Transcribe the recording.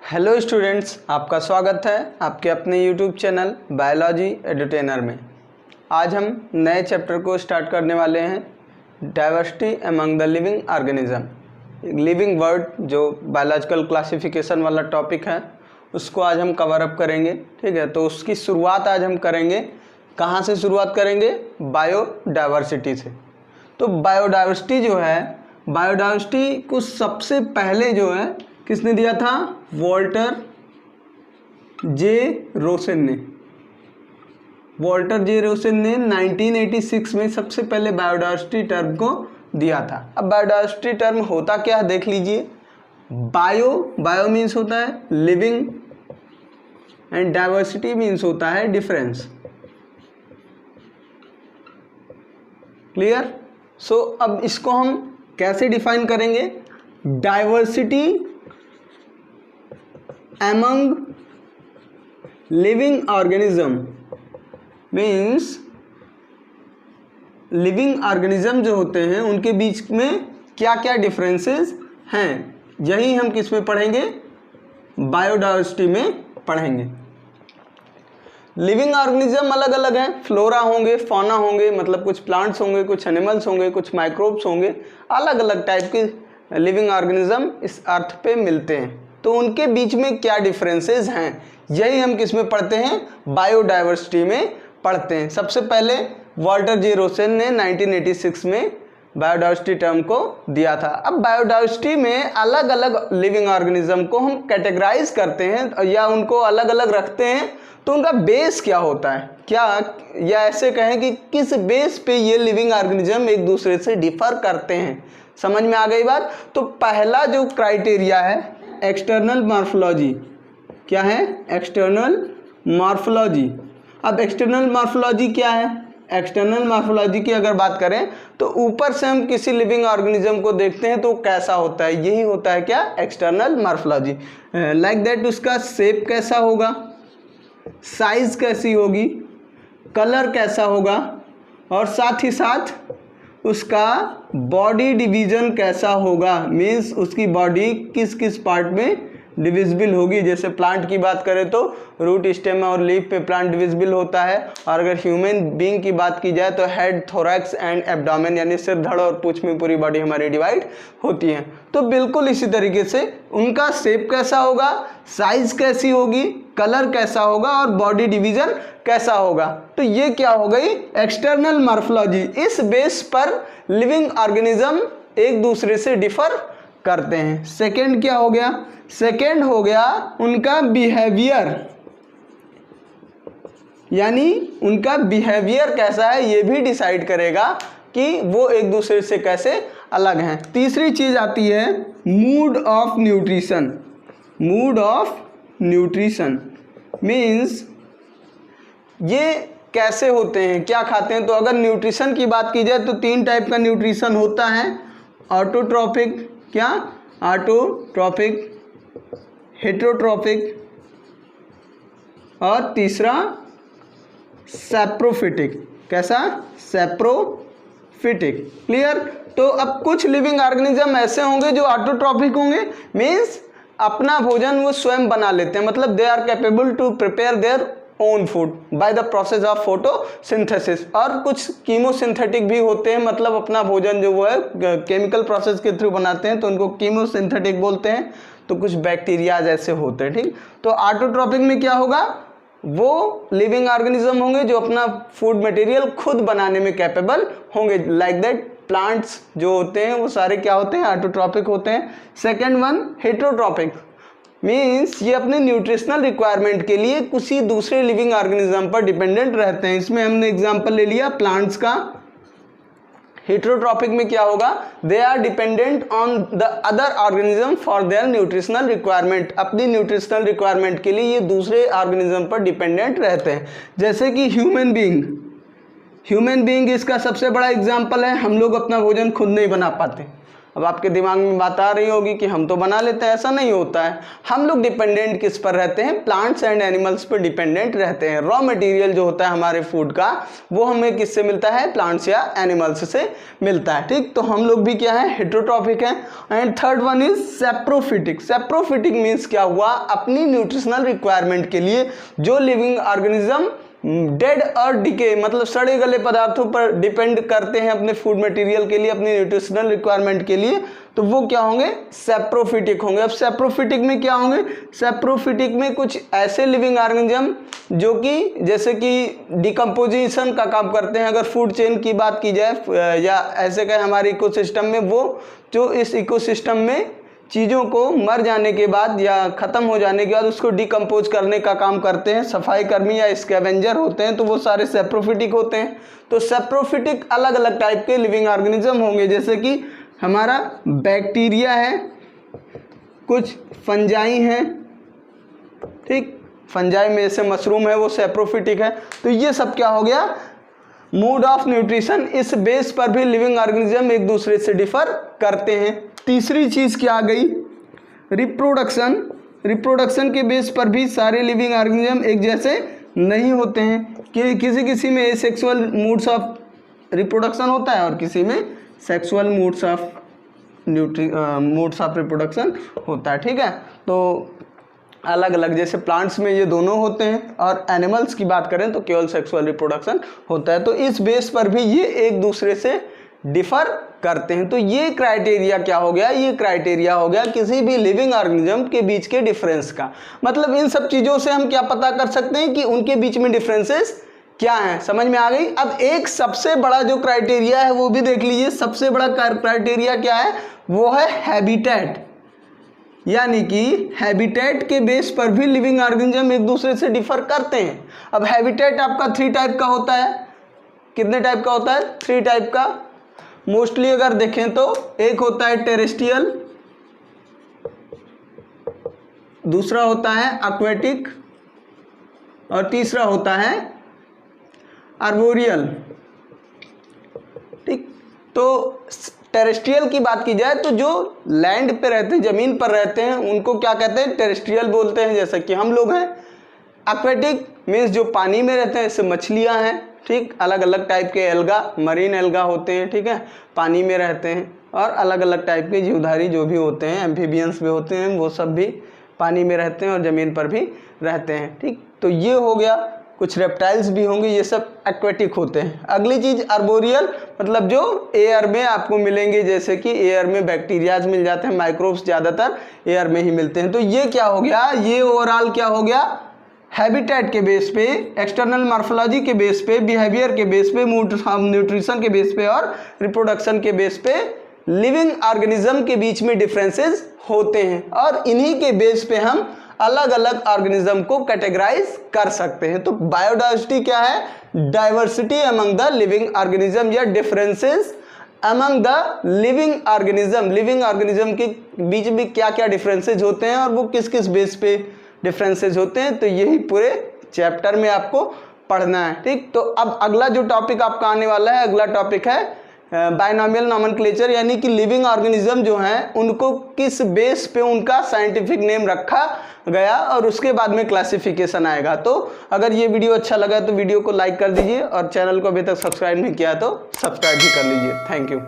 Hello students, आपका स्वागत है आपके अपने यूट्यूब चैनल बायोलॉजी एडुटेनर में। आज हम नए चैप्टर को स्टार्ट करने वाले हैं, diversity among the living organism. Living word जो बायोलॉजिकल क्लासिफिकेशन वाला टॉपिक है उसको आज हम कवर अप करेंगे। ठीक है, तो उसकी शुरुआत आज हम करेंगे। कहाँ से शुरुआत करेंगे? बायोडाइवर्सिटी से। तो बायोडाइवर्सिटी जो है, बायोडाइवर्सिटी को सबसे पहले जो है किसने दिया था? वॉल्टर जे रोसेन ने। वॉल्टर जे रोसेन ने 1986 में सबसे पहले बायोडाइवर्सिटी टर्म को दिया था। अब बायोडाइवर्सिटी टर्म होता क्या है देख लीजिए। बायो मीन्स होता है लिविंग एंड डाइवर्सिटी मीन्स होता है डिफरेंस। क्लियर? सो अब इसको हम कैसे डिफाइन करेंगे? Diversity among living organism means living organism जो होते हैं उनके बीच में क्या क्या डिफरेंसेस हैं, यही हम किस में पढ़ेंगे? बायोडाइवर्सिटी में पढ़ेंगे। लिविंग ऑर्गेनिज्म अलग अलग हैं, फ्लोरा होंगे, फौना होंगे, मतलब कुछ प्लांट्स होंगे, कुछ एनिमल्स होंगे, कुछ माइक्रोब्स होंगे। अलग अलग टाइप के लिविंग ऑर्गेनिज्म इस अर्थ पे मिलते हैं। तो उनके बीच में क्या डिफरेंसेस हैं, यही हम किस में पढ़ते हैं? बायोडाइवर्सिटी में पढ़ते हैं। सबसे पहले वॉल्टर जे रोसेन ने 1986 में बायोडाइवर्सिटी टर्म को दिया था। अब बायोडाइवर्सिटी में अलग अलग लिविंग ऑर्गेनिज्म को हम कैटेगराइज करते हैं या उनको अलग अलग रखते हैं, तो उनका बेस क्या होता है, क्या या ऐसे कहें कि किस बेस पे ये लिविंग ऑर्गेनिज्म एक दूसरे से डिफर करते हैं। समझ में आ गई बात? तो पहला जो क्राइटेरिया है एक्सटर्नल मॉर्फोलॉजी। क्या है? External morphology. अब एक्सटर्नल मॉर्फोलॉजी क्या है? एक्सटर्नल मॉर्फोलॉजी की अगर बात करें तो ऊपर से हम किसी लिविंग ऑर्गेनिज्म को देखते हैं तो कैसा होता है, यही होता है क्या? External morphology. लाइक दैट उसका शेप कैसा होगा, साइज कैसी होगी, कलर कैसा होगा, और साथ ही साथ उसका बॉडी डिवीजन कैसा होगा, मीन्स उसकी बॉडी किस किस पार्ट में डिविजिबल होगी। जैसे प्लांट की बात करें तो रूट, स्टेम और लीफ पे प्लांट डिविजिबल होता है, और अगर ह्यूमन बीइंग की बात की जाए तो हेड, थोरैक्स एंड एब्डोमेन यानी सिर, धड़ और पूंछ में पूरी बॉडी हमारी डिवाइड होती है। तो बिल्कुल इसी तरीके से उनका शेप कैसा होगा, साइज कैसी होगी, कलर कैसा होगा और बॉडी डिवीजन कैसा होगा। तो ये क्या हो गई? External morphology. इस बेस पर लिविंग ऑर्गेनिज्म एक दूसरे से डिफर करते हैं। सेकंड क्या हो गया? सेकंड हो गया उनका बिहेवियर, यानी उनका बिहेवियर कैसा है ये भी डिसाइड करेगा कि वो एक दूसरे से कैसे अलग हैं। तीसरी चीज आती है mood off nutrition. Mood off nutrition means ये कैसे होते हैं, क्या खाते हैं। तो अगर न्यूट्रिशन की बात की जाए तो 3 टाइप का न्यूट्रिशन होता है। ऑटोट्रॉपिक, क्या? ऑटोट्रॉपिक, हेटेरोट्रॉपिक, और तीसरा सैप्रोफिटिक। कैसा? सैप्रोफिटिक। क्लियर? तो अब कुछ लिविंग ऑर्गेनिज्म ऐसे होंगे जो ऑटोट्रॉपिक होंगे, मीन्स अपना भोजन वो स्वयं बना लेते हैं, मतलब they are capable to prepare their own food by the process of photosynthesis. और कुछ कीमोसिंथेटिक भी होते हैं, मतलब अपना भोजन जो वो है केमिकल प्रोसेस के थ्रू बनाते हैं तो उनको कीमोसिंथेटिक बोलते हैं। तो कुछ बैक्टीरिया जैसे होते हैं। ठीक, तो ऑटोट्रॉपिक में क्या होगा? वो लिविंग ऑर्गेनिज्म होंगे जो अपना फूड मटेरियल खुद बनाने में कैपेबल होंगे। लाइक दैट प्लांट्स जो होते हैं वो सारे क्या होते हैं? ऑटोट्रॉपिक होते हैं। सेकेंड वन हेटेरोट्रॉपिक, मीन्स ये अपने न्यूट्रिशनल रिक्वायरमेंट के लिए किसी दूसरे लिविंग ऑर्गेनिज्म पर डिपेंडेंट रहते हैं। इसमें हमने एग्जांपल ले लिया प्लांट्स का। हेटेरोट्रॉपिक में क्या होगा? They are dependent on the other organism for their nutritional requirement. अपनी न्यूट्रिशनल रिक्वायरमेंट के लिए ये दूसरे ऑर्गेनिज्म पर डिपेंडेंट रहते हैं। जैसे कि ह्यूमन बीइंग, ह्यूमन बीइंग इसका सबसे बड़ा एग्जाम्पल है। हम लोग अपना भोजन खुद नहीं बना पाते अब आपके दिमाग में बात आ रही होगी कि हम तो बना लेते हैं, ऐसा नहीं होता है। हम लोग डिपेंडेंट किस पर रहते हैं, प्लांट्स एंड एनिमल्स पर डिपेंडेंट रहते हैं। रॉ मटेरियल जो होता है हमारे फूड का वो हमें किससे मिलता है, प्लांट्स या एनिमल्स से मिलता है। ठीक, तो हम लोग भी क्या है, हेटेरोट्रॉफिक है। And third one is saprophytic. Saprophytic means क्या हुआ, अपनी न्यूट्रिशनल रिक्वायरमेंट के लिए जो लिविंग ऑर्गेनिज्म डेड और डिके मतलब सड़े गले पदार्थों पर डिपेंड करते हैं अपने फूड मटेरियल के लिए, अपनी न्यूट्रिशनल रिक्वायरमेंट के लिए, तो वो क्या होंगे, सैप्रोफिटिक होंगे। अब सैप्रोफिटिक में क्या होंगे, सैप्रोफिटिक में कुछ ऐसे लिविंग ऑर्गेनिज्म जो कि जैसे कि डिकम्पोजिशन का काम करते हैं। अगर फूड चेन की बात की जाए या ऐसे कहें हमारे इकोसिस्टम में, वो जो इस इकोसिस्टम में चीज़ों को मर जाने के बाद या ख़त्म हो जाने के बाद उसको डिकम्पोज करने का काम करते हैं, सफाई कर्मी या स्कैवेंजर होते हैं, तो वो सारे सैप्रोफिटिक होते हैं। तो सैप्रोफिटिक अलग अलग टाइप के लिविंग ऑर्गेनिज्म होंगे, जैसे कि हमारा बैक्टीरिया है, कुछ फंजाई हैं, ठीक, फंजाई में से मशरूम है वो सैप्रोफिटिक है। तो ये सब क्या हो गया, मोड ऑफ न्यूट्रिशन, इस बेस पर भी लिविंग ऑर्गेनिज्म एक दूसरे से डिफर करते हैं। तीसरी चीज क्या आ गई, रिप्रोडक्शन। रिप्रोडक्शन के बेस पर भी सारे लिविंग ऑर्गेनिज्म एक जैसे नहीं होते हैं कि किसी में एसेक्सुअल मूड्स ऑफ रिप्रोडक्शन होता है और किसी में सेक्सुअल मूड्स ऑफ रिप्रोडक्शन होता है। ठीक है, तो अलग अलग, जैसे प्लांट्स में ये दोनों होते हैं और एनिमल्स की बात करें तो केवल सेक्सुअल रिप्रोडक्शन होता है। तो इस बेस पर भी ये एक दूसरे से डिफर करते हैं। तो ये क्राइटेरिया क्या हो गया, ये क्राइटेरिया हो गया किसी भी लिविंग ऑर्गेनिज्म के बीच के डिफरेंस का। मतलब इन सब चीज़ों से हम क्या पता कर सकते हैं कि उनके बीच में डिफरेंसेस क्या हैं, समझ में आ गई। अब एक सबसे बड़ा जो क्राइटेरिया है वो भी देख लीजिए। सबसे बड़ा क्राइटेरिया क्या है, वो है हैबिटेट, यानी कि हैबिटेट के बेस पर भी लिविंग ऑर्गेनिज्म एक दूसरे से डिफर करते हैं। अब हैबिटेट आपका 3 टाइप का होता है। कितने टाइप का होता है, 3 टाइप का। मोस्टली अगर देखें तो एक होता है टेरेस्ट्रियल, दूसरा होता है एक्वेटिक और तीसरा होता है आर्बोरियल। ठीक, तो टेरेस्ट्रियल की बात की जाए तो जो लैंड पे रहते हैं, जमीन पर रहते हैं, उनको क्या कहते हैं, टेरेस्ट्रियल बोलते हैं, जैसा कि हम लोग हैं। एक्वेटिक मीन्स जो पानी में रहते हैं, जैसे मछलियां हैं, ठीक, अलग अलग टाइप के एल्गा, मरीन एल्गा होते हैं, ठीक है, पानी में रहते हैं। और अलग अलग टाइप के जीवधारी जो भी होते हैं, एम्फीबियंस भी होते हैं, वो सब भी पानी में रहते हैं और ज़मीन पर भी रहते हैं। ठीक, तो ये हो गया। कुछ रेप्टाइल्स भी होंगे, ये सब एक्वेटिक होते हैं। अगली चीज़ आर्बोरियल, मतलब जो एयर में आपको मिलेंगे, जैसे कि एयर में बैक्टीरियाज मिल जाते हैं, माइक्रोब्स ज़्यादातर एयर में ही मिलते हैं। तो ये क्या हो गया, ये ओवरऑल क्या हो गया, हैबिटेट के बेस पे, एक्सटर्नल मॉर्फोलॉजी के बेस पे, बिहेवियर के बेस पे, न्यूट्रिशन के बेस पे और रिप्रोडक्शन के बेस पे लिविंग ऑर्गेनिज्म के बीच में डिफरेंसेस होते हैं। और इन्हीं के बेस पे हम अलग अलग ऑर्गेनिज्म को कैटेगराइज कर सकते हैं। तो बायोडाइवर्सिटी क्या है, diversity among the living organism या differences among the living organism. Living organism के बीच में क्या क्या डिफरेंसेज होते हैं और वो किस किस बेस पे डिफरेंसेज होते हैं, तो यही पूरे चैप्टर में आपको पढ़ना है। ठीक, तो अब अगला जो टॉपिक आपका आने वाला है, अगला टॉपिक है बायनॉमियल नॉमेनक्लेचर, यानी कि लिविंग ऑर्गेनिज्म जो हैं उनको किस बेस पे उनका साइंटिफिक नेम रखा गया और उसके बाद में क्लासिफिकेशन आएगा। तो अगर ये वीडियो अच्छा लगा तो वीडियो को लाइक कर दीजिए और चैनल को अभी तक सब्सक्राइब नहीं किया तो सब्सक्राइब भी कर लीजिए। Thank you.